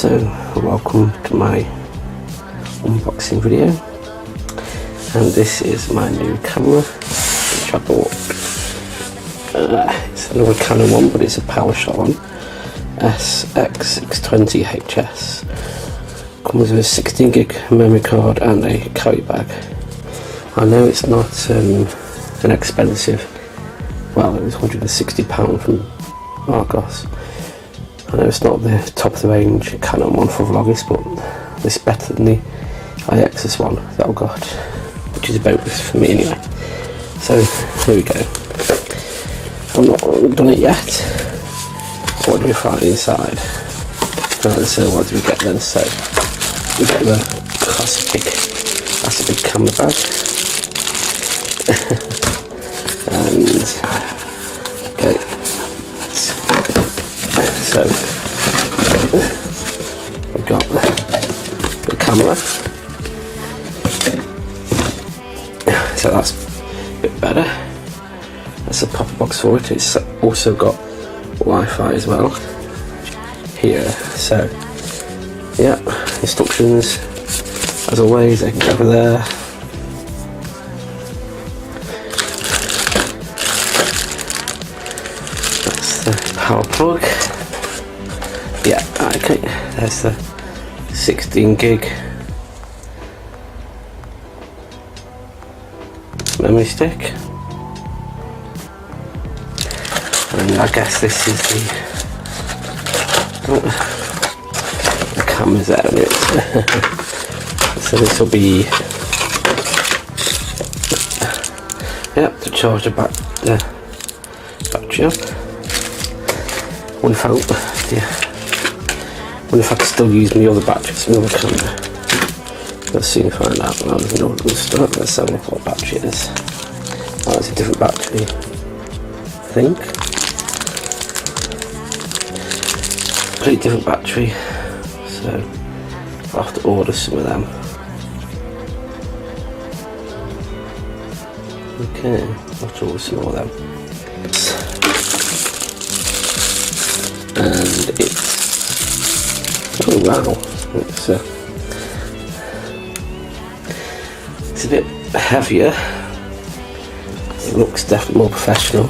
So, welcome to my unboxing video, and this is my new camera which I bought. It's another Canon one, but it's a Powershot one, SX620 HS. Comes with a 16 gig memory card and a carry bag. I know it's not an expensive, well, it was £160 from Argos. I know it's not the top of the range Canon one for vloggers, but it's better than the IXS one that I've got, which is about this for me anyway. So here we go. I've not done it yet. What do we find inside? Right, so what do we get then? So we get the classic, that's a big camera bag. And okay, so we've got the camera, so that's a bit better. That's a proper box for it. It's also got Wi-Fi as well here. So yeah, instructions as always, they can go over there. That's the power plug. Yeah, okay, there's the 16 gig memory stick. And I guess this is the camera's out of it. So this will be, yep, to charge the battery up. Wonder if I can still use my other batteries, my other camera. We'll soon find out. Well, there's no good stuff. Let's have a look what battery it is. Oh, it's a different battery, I think. Pretty different battery, so I'll have to order some of them. Okay, I'll have to order some more of them. And it's, oh wow, it's a bit heavier. It looks definitely more professional.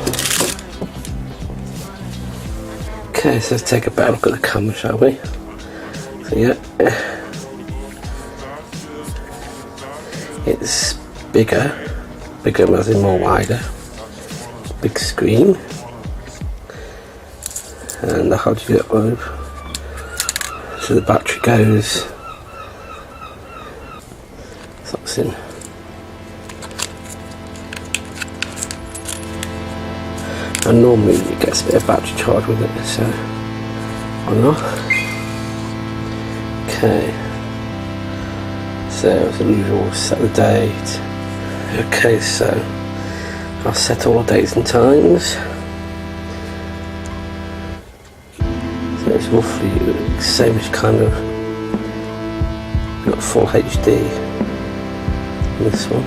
Okay, so let's take a better look at the camera, shall we? So yeah, it's bigger as in more wider, big screen. And how do you do it move? So the battery goes, so that's in. And normally it gets a bit of battery charge with it, so on and off. Okay, so as usual, set the date. Okay, so I'll set all the dates and times. So it's roughly the same as kind of, got full HD in this one.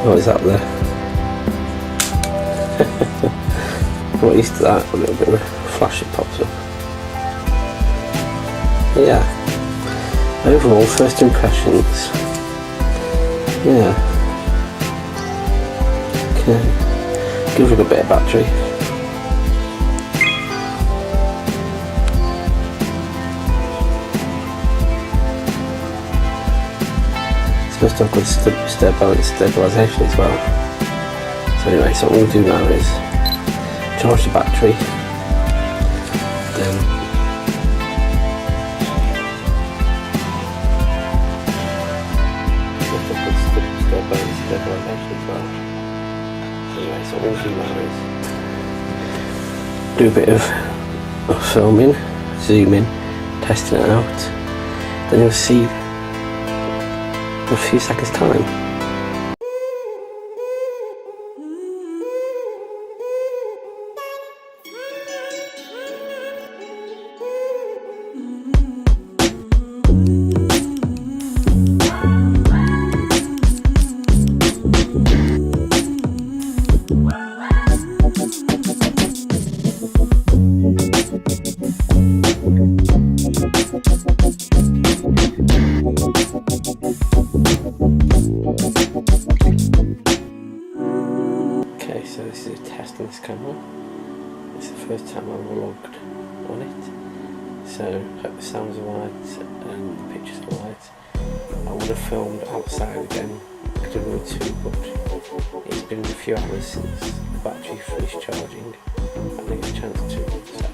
Oh, is that there? I'm not used to that, a little bit of a flash it pops up. Yeah, overall first impressions, yeah, okay, gives it a bit of battery. Supposed to have good stabilisation as well. So anyway, so what we'll do now is charge the battery, then stabilisation as well. So anyway, so what we'll do now is do a bit of filming, zooming, testing it out, then you'll see in a few seconds time. It's the first time I've vlogged on it, so hope the sounds are right and the pictures are right. I would have filmed outside again, could have done too, but it's been a few hours since the battery finished charging. I didn't get a chance to. So.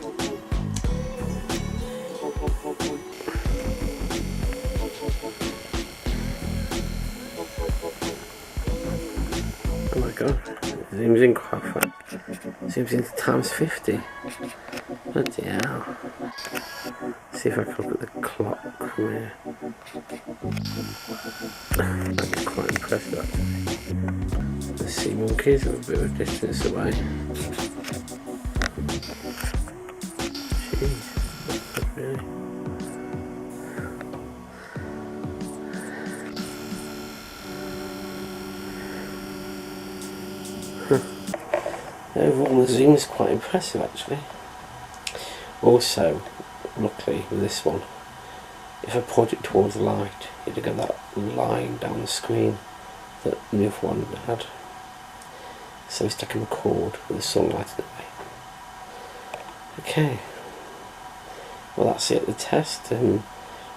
Oh my god, it zooms in quite fast. Zooms into times 50. Bloody hell. See if I can look at the clock from here. That's quite impressive actually. The sea monkeys are a bit of a distance away. Jeez, really. Overall the zoom is quite impressive actually. Also, luckily with this one, if I point it towards the light, it'll get that line down the screen that the other one had. So it's taking a record with the sunlight in the way. Okay, well that's it, the test.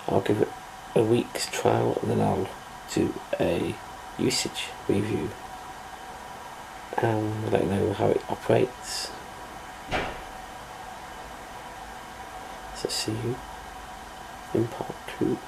I'll give it a week's trial and then I'll do a usage review and let you know how it operates. So see you in part 2.